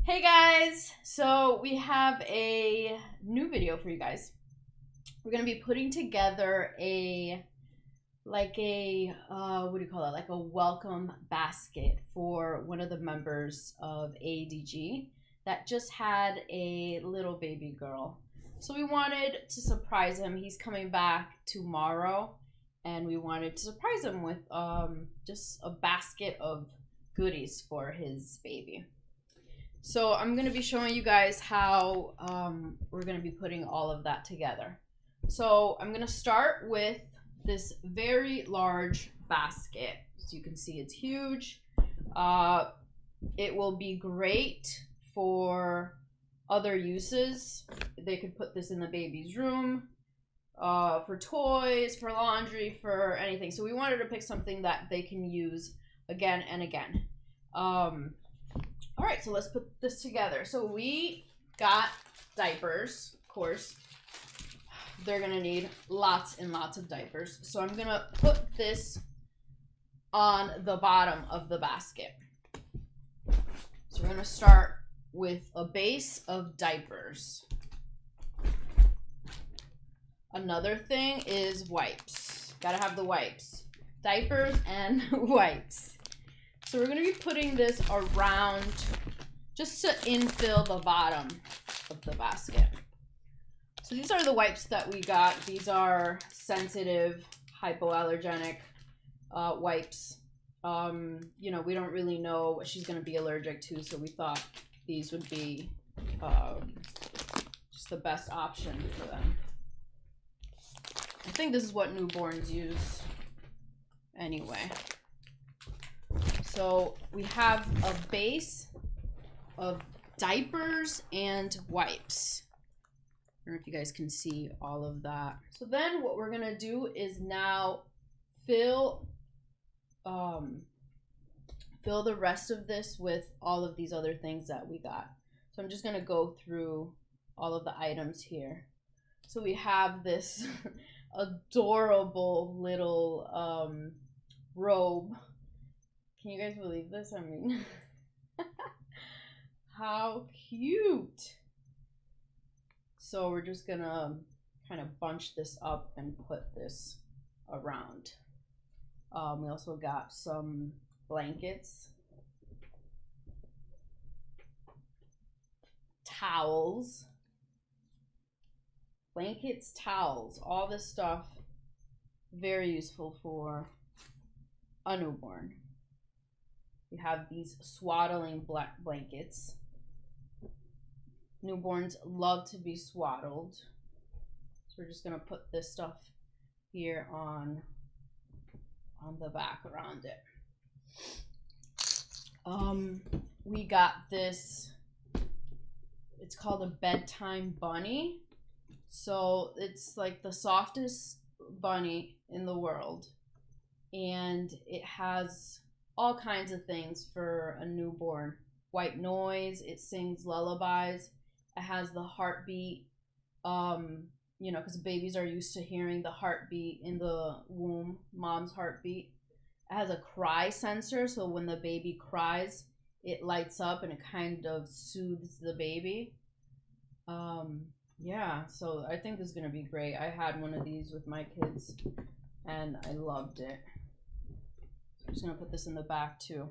Hey guys, so we have a new video for you guys. We're gonna be putting together what do you call it? Like a welcome basket for one of the members of AEDG that just had a little baby girl. So we wanted to surprise him. He's coming back tomorrow, and we wanted to surprise him with just a basket of goodies for his baby. So I'm going to be showing you guys how we're going to be putting all of that together. So I'm going to start with this very large basket. As you can see, it's huge. It will be great for other uses. They could put this in the baby's room, for toys, for laundry, for anything. So we wanted to pick something that they can use again and again. All right, so let's put this together. So we got diapers, of course. They're gonna need lots and lots of diapers. So I'm gonna put this on the bottom of the basket. So we're gonna start with a base of diapers. Another thing is wipes. Gotta have the wipes. Diapers and wipes. So we're going to be putting this around just to infill the bottom of the basket. So these are the wipes that we got. These are sensitive, hypoallergenic wipes. You know, we don't really know what she's going to be allergic to, so we thought these would be just the best option for them. I think this is what newborns use anyway. So we have a base of diapers and wipes. I don't know if you guys can see all of that. So then what we're gonna do is now fill the rest of this with all of these other things that we got. So I'm just gonna go through all of the items here. So we have this adorable little robe. Can you guys believe this? I mean, how cute. So we're just gonna kind of bunch this up and put this around. We also got some blankets, towels, all this stuff, very useful for a newborn. We have these swaddling black blankets. Newborns love to be swaddled. So we're just gonna put this stuff here on the back around it. We got this, it's called a Bedtime Bunny. So it's like the softest bunny in the world. And it has all kinds of things for a newborn. White noise, it sings lullabies, it has the heartbeat, you know, because babies are used to hearing the heartbeat in the womb, mom's heartbeat. It has a cry sensor, so when the baby cries, it lights up and it kind of soothes the baby. Yeah, so I think this is gonna be great. I had one of these with my kids and I loved it. I'm just gonna put this in the back too.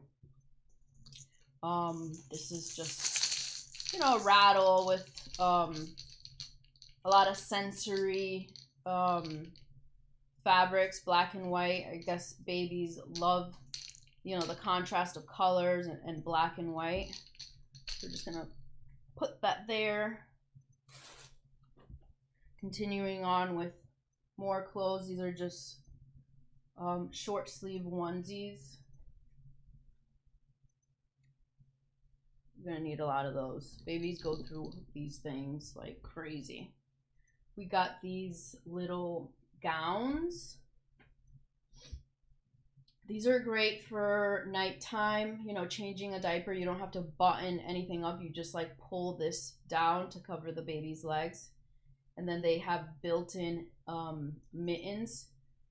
This is just, you know, a rattle with a lot of sensory fabrics, black and white. I guess babies love, you know, the contrast of colors and black and white. We're just gonna put that there. Continuing on with more clothes. These are just short sleeve onesies. You're gonna need a lot of those. Babies go through these things like crazy. We got these little gowns. These are great for nighttime, you know, changing a diaper. You don't have to button anything up. You just like pull this down to cover the baby's legs. And then they have built-in mittens,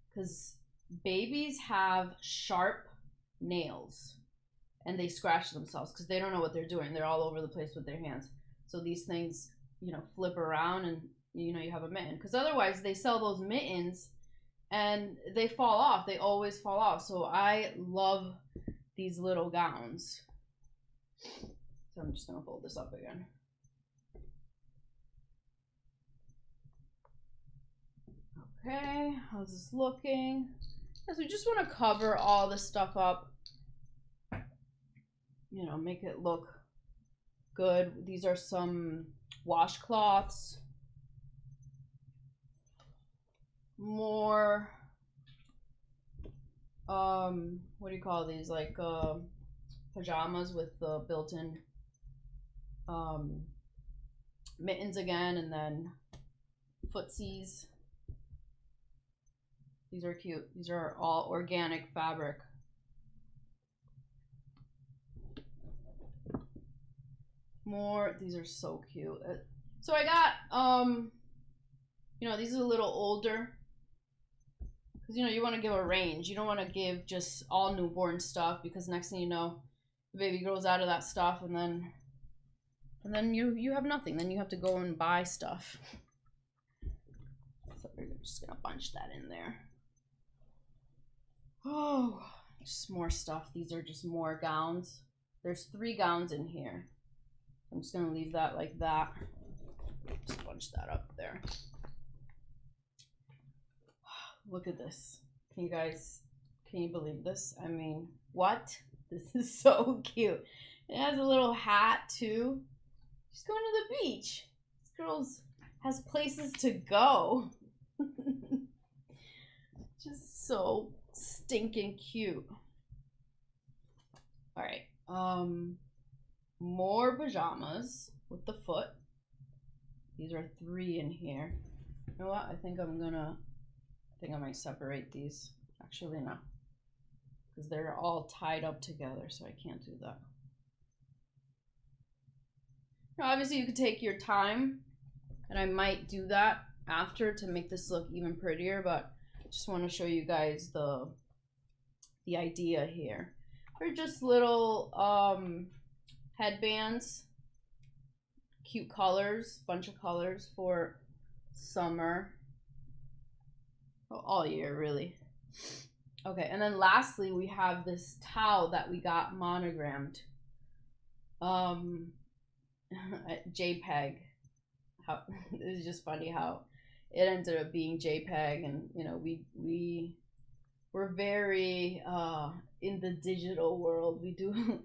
because babies have sharp nails and they scratch themselves because they don't know what they're doing. They're all over the place with their hands. So these things, you know, flip around and, you know, you have a mitten. Because otherwise they sell those mittens and they fall off. They always fall off. So I love these little gowns. So I'm just going to fold this up again. Okay, how's this looking? Yes, we just want to cover all this stuff up. You know, make it look good. These are some washcloths. More, what do you call these? Like, pajamas with the built-in, mittens again, and then footsies. These are cute. These are all organic fabric. More, these are so cute. So I got, you know, these are a little older. Because, you know, you want to give a range. You don't want to give just all newborn stuff, because next thing you know, the baby grows out of that stuff, and then you have nothing. Then you have to go and buy stuff. So we're just going to bunch that in there. Oh, just more stuff. These are just more gowns. There's 3 gowns in here. I'm just going to leave that like that. Just bunch that up there. Look at this. Can you believe this? I mean, what? This is so cute. It has a little hat too. She's going to the beach. This girl has places to go. Just so stinking cute. All right. More pajamas with the foot. These are 3 in here. You know what? I think I might separate these. Actually, no. Because they're all tied up together, so I can't do that. Now, obviously, you could take your time, and I might do that after to make this look even prettier, but I just want to show you guys the idea here. They're just little headbands, cute colors, bunch of colors for summer. All year, really. Okay, and then lastly, we have this towel that we got monogrammed. JPEG. It's just funny how it ended up being JPEG, and you know, we're very in the digital world. We do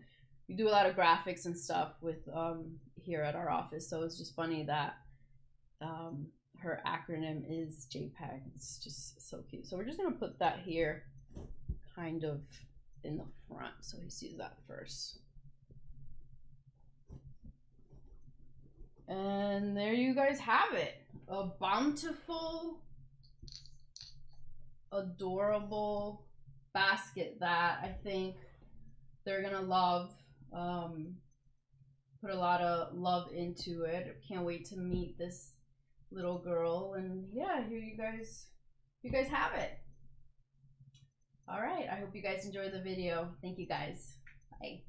a lot of graphics and stuff with here at our office, so it's just funny that her acronym is JPEG. It's just so cute. So we're just gonna put that here kind of in the front so he sees that first. And there you guys have it. A bountiful, adorable basket that I think they're gonna love. Put a lot of love into it. Can't wait to meet this little girl, and yeah, here you guys have it. All right, I hope you guys enjoyed the video. Thank you guys. Bye.